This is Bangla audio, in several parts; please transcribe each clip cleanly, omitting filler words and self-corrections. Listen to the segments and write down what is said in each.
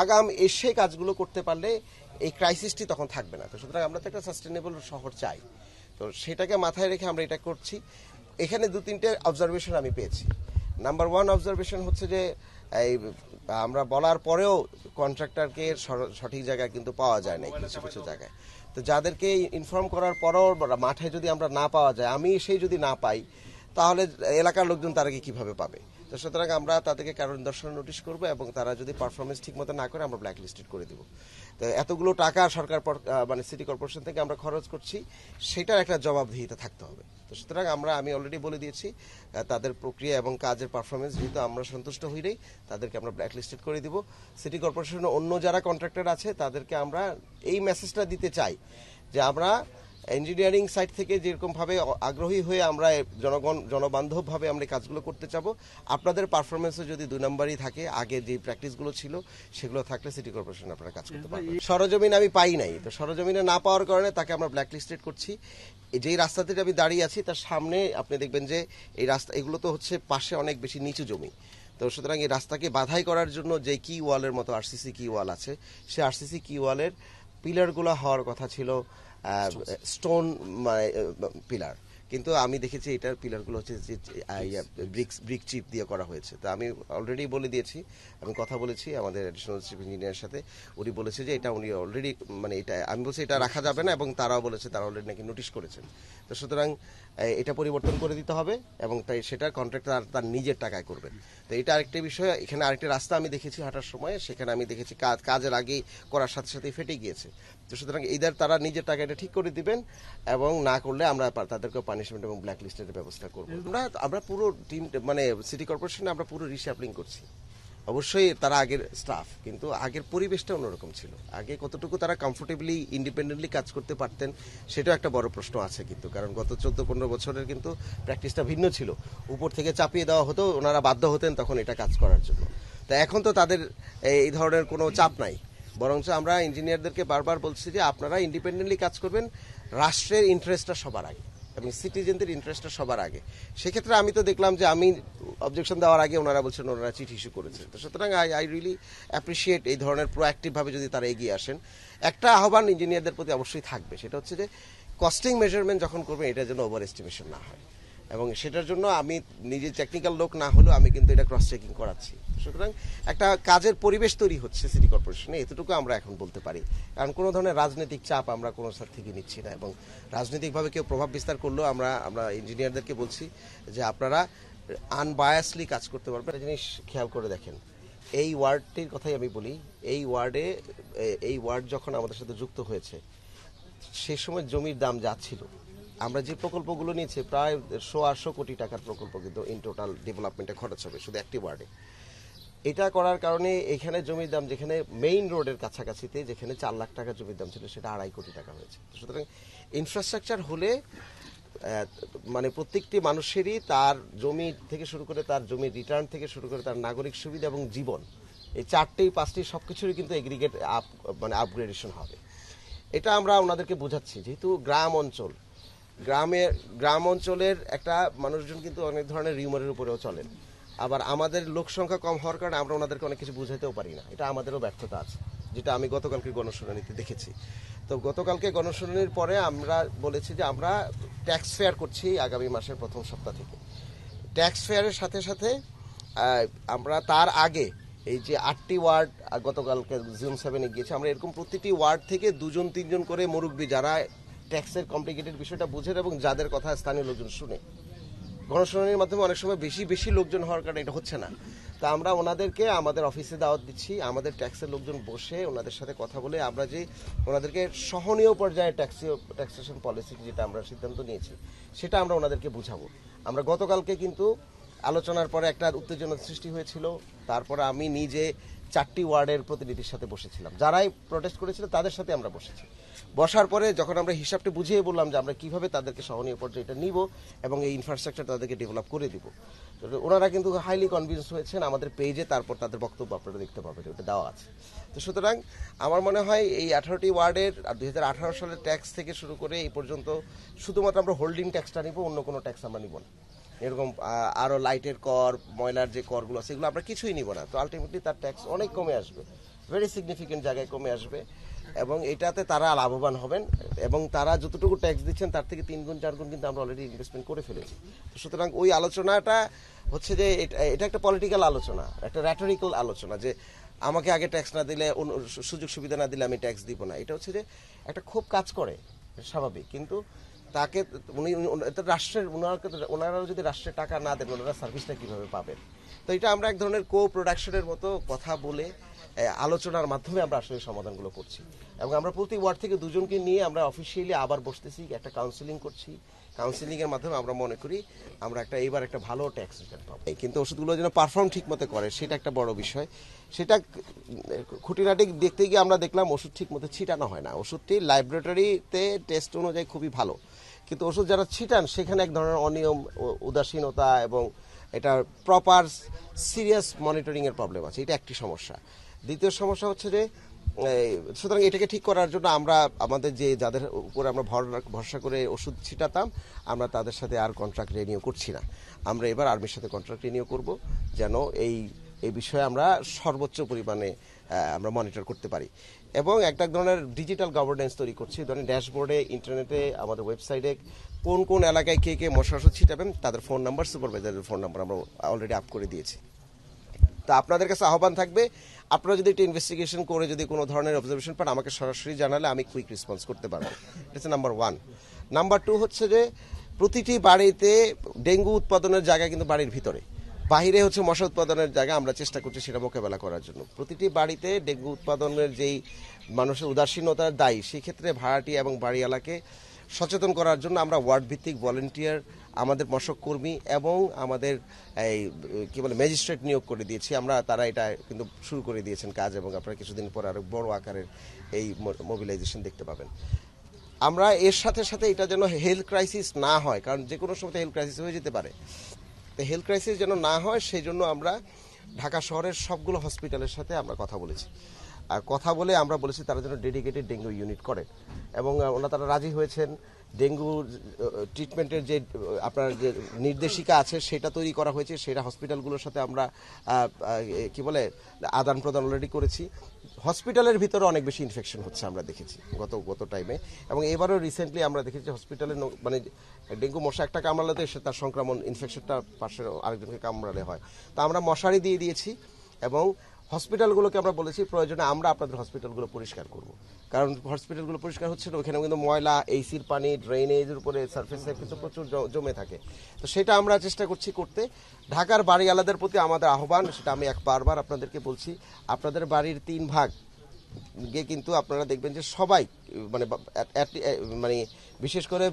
আগাম এসে কাজগুলো করতে পারলে এই ক্রাইসিসটি তখন থাকবে না। তো সুতরাং আমরা তো একটা সাস্টেনেবল শহর চাই, তো সেটাকে মাথায় রেখে আমরা এটা করছি। এখানে দু তিনটে অবজারভেশন আমি পেয়েছি। নাম্বার ওয়ান অবজারভেশন হচ্ছে যে এই আমরা বলার পরেও কন্ট্রাক্টরকে সঠিক জায়গায় কিন্তু পাওয়া যায় না কিছু কিছু জায়গায়। তো যাদেরকে ইনফর্ম করার পরও মাঠে যদি আমরা না পাওয়া যায়, আমি সেই যদি না পাই, তাহলে এলাকার লোকজন তারাকে কিভাবে পাবে? তো সুতরাং আমরা তাদেরকে কারণ দর্শন নোটিশ করবো এবং তারা যদি পারফরমেন্স ঠিক মতো না করে আমরা ব্ল্যাক লিস্টেড করে দিব। তো এতগুলো টাকা সরকার মানে সিটি কর্পোরেশন থেকে আমরা খরচ করছি, সেটার একটা জবাবদিহিতা থাকতে হবে। তো সুতরাং আমি অলরেডি বলে দিয়েছি তাদের প্রক্রিয়া এবং কাজের পারফরমেন্স যেহেতু আমরা সন্তুষ্ট হইলেই তাদেরকে আমরা ব্ল্যাক লিস্টেড করে দিব। সিটি কর্পোরেশনের অন্য যারা কন্ট্রাক্টর আছে তাদেরকে আমরা এই মেসেজটা দিতে চাই যে আমরা ইঞ্জিনিয়ারিং সাইড থেকে যেরকমভাবে আগ্রহী হয়ে আমরা জনবান্ধবভাবে আমরা কাজগুলো করতে চাবো, আপনাদের পারফরমেন্সও যদি 2 নম্বরই থাকে, আগে যে প্র্যাকটিসগুলো ছিল সেগুলো থাকলে সিটি কর্পোরেশন আপনারা কাজ করতে পারবেন। সরজমিন আমি পাই নাই, তো সরজমিনে না পাওয়ার কারণে তাকে আমরা ব্ল্যাক লিস্টেড করছি। যেই রাস্তাতে আমি দাঁড়িয়ে আছি তার সামনে আপনি দেখবেন যে এই রাস্তা এগুলো তো হচ্ছে পাশে অনেক বেশি নিচু জমি। তো সুতরাং এই রাস্তাকে বাধাই করার জন্য যে কি ওয়ালের মতো আরসিসি কি ওয়াল আছে, সে আরসিসি কি ওয়ালের পিলারগুলো হওয়ার কথা ছিল স্টোন পিলার, কিন্তু আমি দেখেছি এটার পিলারগুলো হচ্ছে যে ব্রিক চিপ দিয়ে করা হয়েছে। তো আমি অলরেডি বলে দিয়েছি, আমি কথা বলেছি আমাদের অ্যাডিশনাল চিফ ইঞ্জিনিয়ারের সাথে, উনি বলেছে যে এটা উনি অলরেডি মানে এটা আমি বলছি এটা রাখা যাবে না, এবং তারাও বলেছে তারা অলরেডি নাকি নোটিশ করেছেন। তো সুতরাং এটা পরিবর্তন করে দিতে হবে এবং তাই সেটা কন্ট্রাক্টর তার নিজের টাকায় করবেন। তো এটা আরেকটা বিষয়। এখানে আরেকটা রাস্তা আমি দেখেছি হাঁটার সময়, সেখানে আমি দেখেছি কাজের আগেই করার সাথে সাথেই ফেটে গিয়েছে। তো সুতরাং এইদের তারা নিজের টাকা এটা ঠিক করে দিবেন, এবং না করলে আমরা তাদেরকে পানিশমেন্ট এবং ব্ল্যাক লিস্টের ব্যবস্থা করবো। আমরা পুরো টিম মানে সিটি কর্পোরেশনে আমরা পুরো রিস্যাপলিং করছি। অবশ্যই তারা আগের স্টাফ, কিন্তু আগের পরিবেশটা অন্যরকম ছিল। আগে কতটুকু তারা কমফোর্টেবলি ইন্ডিপেন্ডেন্টলি কাজ করতে পারতেন সেটাও একটা বড় প্রশ্ন আছে কিন্তু, কারণ গত 14-15 বছরের কিন্তু প্র্যাকটিসটা ভিন্ন ছিল। উপর থেকে চাপিয়ে দেওয়া হতো, ওনারা বাধ্য হতেন তখন এটা কাজ করার জন্য। তো এখন তো তাদের এই ধরনের কোনো চাপ নাই, বরঞ্চ আমরা ইঞ্জিনিয়ারদেরকে বারবার বলছি যে আপনারা ইন্ডিপেন্ডেন্টলি কাজ করবেন, রাষ্ট্রের ইন্টারেস্টটা সবার আগে এবং সিটিজেনদের ইন্টারেস্টটা সবার আগে। সেক্ষেত্রে আমি তো দেখলাম যে আমি অবজেকশন দেওয়ার আগে ওনারা বলছেন ওনারা চিঠি ইস্যু করেছেন। তো সুতরাং আই রিয়েলি অ্যাপ্রিসিয়েট এই ধরনের প্রোঅ্যাক্টিভভাবে যদি তারা এগিয়ে আসেন। একটা আহ্বান ইঞ্জিনিয়ারদের প্রতি অবশ্যই থাকবে, সেটা হচ্ছে যে কস্টিং মেজারমেন্ট যখন করবেন এটা যেন ওভার এস্টিমেশন না হয়, এবং সেটার জন্য আমি নিজে টেকনিক্যাল লোক না হলেও আমি কিন্তু এটা ক্রস চেকিং করাচ্ছি। সুতরাং একটা কাজের পরিবেশ তৈরি হচ্ছে সিটি কর্পোরেশনে, এতটুকু আমরা এখন বলতে পারি। কারণ কোনো ধরনের রাজনৈতিক চাপ আমরা কোনো সাথে থেকে নিচ্ছি না, এবং রাজনৈতিকভাবে কেউ প্রভাব বিস্তার করলেও আমরা ইঞ্জিনিয়ারদেরকে বলছি যে আপনারা আনবায়াসলি কাজ করতে পারবেন। একটা জিনিস খেয়াল করে দেখেন, এই ওয়ার্ডটির কথাই আমি বলি, এই ওয়ার্ড যখন আমাদের সাথে যুক্ত হয়েছে সেই সময় জমির দাম যা ছিল, আমরা যে প্রকল্পগুলো নিয়েছি প্রায় 100-800 কোটি টাকার প্রকল্প কিন্তু ইন টোটাল ডেভেলপমেন্টে খরচ হবে শুধু একটি ওয়ার্ডে। এটা করার কারণে এখানে জমির দাম যেখানে মেইন রোডের কাছাকাছিতে যেখানে 4 লাখ টাকা জমির দাম ছিল সেটা 2.5 কোটি টাকা হয়েছে। সুতরাং ইনফ্রাস্ট্রাকচার হলে মানে প্রত্যেকটি মানুষেরই তার জমি থেকে শুরু করে তার জমির রিটার্ন থেকে শুরু করে তার নাগরিক সুবিধা এবং জীবন, এই 4-5টি সবকিছুরই কিন্তু এগ্রিগেট মানে আপগ্রেডেশন হবে। এটা আমরা ওনাদেরকে বোঝাচ্ছি, যেহেতু গ্রাম অঞ্চলের একটা মানুষজন কিন্তু অনেক ধরনের রিউমারের উপরেও চলেন। আবার আমাদের লোক সংখ্যা কম হওয়ার কারণে আমরা ওনাদেরকে অনেক কিছু বুঝাইতেও পারি না, এটা আমাদেরও ব্যর্থতা আছে, যেটা আমি গতকালকে গণশুনানিতে দেখেছি। তো গতকালকে গণশুনানির পরে আমরা বলেছি যে আমরা ট্যাক্স ফেয়ার করছি আগামী মাসের প্রথম সপ্তাহ থেকে। ট্যাক্স ফেয়ারের সাথে সাথে আমরা তার আগে এই যে 8টি ওয়ার্ড গতকালকে জুন 7-এ গিয়েছে, আমরা এরকম প্রতিটি ওয়ার্ড থেকে 2-3 করে মুরব্বী যারা ট্যাক্সের কমপ্লিকেটেড বিষয়টা বুঝেন এবং যাদের কথা স্থানীয় লোকজন শুনে, গণশুনানির মাধ্যমে অনেক সময় বেশি লোকজন হওয়ার কারণে এটা হচ্ছে না। তা আমরা ওনাদেরকে আমাদের অফিসে দাওয়াত দিচ্ছি, আমাদের ট্যাক্সের লোকজন বসে ওনাদের সাথে কথা বলে আমরা যে ওনাদেরকে সহনীয় পর্যায়ে ট্যাক্সেশন পলিসি যেটা আমরা সিদ্ধান্ত নিয়েছি সেটা আমরা ওনাদেরকে বুঝাবো। আমরা গতকালকে কিন্তু আলোচনার পরে একটা উত্তেজনা সৃষ্টি হয়েছিল, তারপরে আমি নিজে 4টি ওয়ার্ডের প্রতিনিধির সাথে বসেছিলাম, যারাই প্রটেস্ট করেছিল তাদের সাথে আমরা বসেছি। বসার পরে যখন আমরা হিসাবটা বুঝিয়ে বললাম যে আমরা কিভাবে তাদেরকে সহনীয় পর্যায়ে এটা নিব এবং এই ইনফ্রাস্ট্রাকচার তাদেরকে ডেভেলপ করে দিব, ওনারা কিন্তু হাইলি কনভিন্স হয়েছেন। আমাদের পেজে তারপর তাদের বক্তব্য আপনারা দেখতে পাবেন, ওটা দেওয়া আছে। তো সুতরাং আমার মনে হয় এই 18টি ওয়ার্ডের 2018 সালের ট্যাক্স থেকে শুরু করে এই পর্যন্ত শুধুমাত্র আমরা হোল্ডিং ট্যাক্সটা নিব, অন্য কোনো ট্যাক্স আমরা নিব না। এরকম আরো লাইটের কর, ময়লার যে করগুলো আছে, এগুলো আমরা কিছুই নিব না। তো আলটিমেটলি তার ট্যাক্স অনেক কমে আসবে, ভেরি সিগনিফিকেন্ট জায়গায় কমে আসবে, এবং এটাতে তারা লাভবান হবেন। এবং তারা যতটুকু ট্যাক্স দিচ্ছেন তার থেকে 3 গুণ 4 গুণ কিন্তু আমরা অলরেডি ইনভেস্টমেন্ট করে ফেলেছি। তো সুতরাং ওই আলোচনাটা হচ্ছে যে এটা একটা পলিটিক্যাল আলোচনা, একটা র্যাটরিক্যাল আলোচনা, যে আমাকে আগে ট্যাক্স না দিলে, সুযোগ সুবিধা না দিলে আমি ট্যাক্স দিব না। এটা হচ্ছে যে একটা খুব কাজ করে, স্বাভাবিক, কিন্তু তাকে রাষ্ট্রের ওনারাও যদি রাষ্ট্রের টাকা না দেন, ওনারা সার্ভিসটা কিভাবে পাবেন? তো এটা আমরা এক ধরনের কো প্রোডাকশনের মতো কথা বলে আলোচনার মাধ্যমে আমরা আসলে সমাধানগুলো করছি। এবং আমরা প্রতি ওয়ার্ড থেকে 2 জনকে নিয়ে আমরা অফিসিয়ালি আবার বসতেছি, একটা কাউন্সিলিং করছি। কাউন্সিলিং এর মাধ্যমে আমরা মনে করি আমরা এইবার একটা ভালো ট্যাক্স রিটার্ন পাবো। কিন্তু ওষুধগুলো যেন পারফর্ম ঠিক মতো করে, সেটা একটা বড় বিষয়। সেটা খুঁটিনাটি দেখতে গিয়ে আমরা দেখলাম ওষুধ ঠিক মতো ছিটানো হয় না। ওষুধটি ল্যাবরেটরিতে টেস্ট অনুযায়ী খুবই ভালো, কিন্তু ওষুধ যারা ছিটান সেখানে এক ধরনের অনিয়ম, উদাসীনতা এবং এটা প্রপার সিরিয়াস মনিটরিং এর প্রবলেম আছে। এটা একটি সমস্যা। দ্বিতীয় সমস্যা হচ্ছে যে সুতরাং এটাকে ঠিক করার জন্য আমরা আমাদের যাদের উপরে আমরা ভরসা করে ওষুধ ছিটাতাম, আমরা তাদের সাথে আর কন্ট্রাক্ট রিনিউ করছি না। আমরা এবার আর্মির সাথে কন্ট্রাক্ট রিনিউ করব, যেন এই বিষয়ে আমরা সর্বোচ্চ পরিমাণে আমরা মনিটর করতে পারি। এবং একটা ধরনের ডিজিটাল গভর্নেন্স তৈরি করছি, ধরেন ড্যাশবোর্ডে, ইন্টারনেটে, আমাদের ওয়েবসাইটে কোন কোন এলাকায় কে কে মশা ওষুধ ছিটাবেন তাদের ফোন নাম্বার, সুপারভাইজারের ফোন নাম্বার আমরা অলরেডি আপ করে দিয়েছি। তা আপনাদের কাছে আহ্বান থাকবে, আপনারা যদি একটা ইনভেস্টিগেশন করে যদি কোনো ধরনের অবজারভেশন পান, আমাকে সরাসরি জানালে আমি কুইক রেসপন্স করতে পারবো। এটা হচ্ছে নাম্বার 1। নাম্বার 2 হচ্ছে যে প্রতিটি বাড়িতে ডেঙ্গু উৎপাদনের জায়গা কিন্তু বাড়ির ভিতরে, বাহিরে হচ্ছে মশা উৎপাদনের জায়গা। আমরা চেষ্টা করছি সেটা মোকাবেলা করার জন্য। প্রতিটি বাড়িতে ডেঙ্গু উৎপাদনের যেই মানুষের উদাসীনতার দায়ী, সেই ক্ষেত্রে ভাড়াটিয়া এবং বাড়িওয়ালাকে সচেতন করার জন্য আমরা ওয়ার্ড ভিত্তিক ভলেন্টিয়ার, আমাদের মশক কর্মী এবং আমাদের ম্যাজিস্ট্রেট নিয়োগ করে দিয়েছি আমরা। তারা এটা কিন্তু শুরু করে দিয়েছেন কাজ, এবং আপনারা কিছুদিন পর আরো বড় আকারের এই মোবিলাইজেশন দেখতে পাবেন। আমরা এর সাথে সাথে এটা যেন হেলথ ক্রাইসিস না হয়, কারণ যে কোনো সময় হেলথ ক্রাইসিস হয়ে যেতে পারে। তো হেলথ ক্রাইসিস যেন না হয় সেই জন্য আমরা ঢাকা শহরের সবগুলো হসপিটালের সাথে আমরা কথা বলেছি। আর কথা বলে আমরা বলেছি তারা যেন ডেডিকেটেড ডেঙ্গু ইউনিট করেন, এবং তারা রাজি হয়েছেন। ডেঙ্গু ট্রিটমেন্টের যে আপনার যে নির্দেশিকা আছে সেটা তৈরি করা হয়েছে, সেটা হসপিটালগুলোর সাথে আমরা আদান প্রদান অলরেডি করেছি। হসপিটালের ভিতরে অনেক বেশি ইনফেকশন হচ্ছে আমরা দেখেছি গত টাইমে, এবং এবারও রিসেন্টলি আমরা দেখেছি হসপিটালে ডেঙ্গু মশা একটা কামড়ালে তো তার সংক্রমণ ইনফেকশনটা পাশের আরেকজনকে কামড়ালে হয়। তো আমরা মশারি দিয়ে দিয়েছি, এবং হসপিটালগুলোকে আমরা বলেছি প্রয়োজনে আমরা আপনাদের হসপিটালগুলো পরিষ্কার করব, কারণ হসপিটালগুলো পরিষ্কার হচ্ছে না, ওখানে কিন্তু ময়লা, এসির পানি, ড্রেনেজের উপরে সার্ফেসে কিন্তু প্রচুর জমে থাকে। তো সেটা আমরা চেষ্টা করছি করতে। ঢাকার বাড়িওয়ালাদের প্রতি আমাদের আহ্বান, সেটা আমি বারবার আপনাদেরকে বলছি, আপনাদের বাড়ির 3 ভাগ গিয়ে কিন্তু আপনারা দেখবেন যে সবাই বিশেষ করে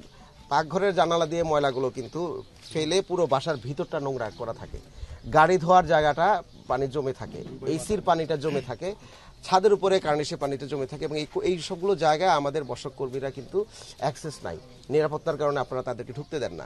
পাকঘরের জানালা দিয়ে ময়লাগুলো কিন্তু ফেলে পুরো বাসার ভিতরটা নোংরা করা থাকে। গাড়ি ধোয়ার জায়গাটা পানি জমে থাকে, এসির পানিটা জমে থাকে, ছাদের উপরে কার্নিশের পানিটা জমে থাকে, এবং এই সবগুলো জায়গায় আমাদের মশক কর্মীরা কিন্তু অ্যাক্সেস নাই, নিরাপত্তার কারণে আপনারা তাদেরকে ঢুকতে দেন না।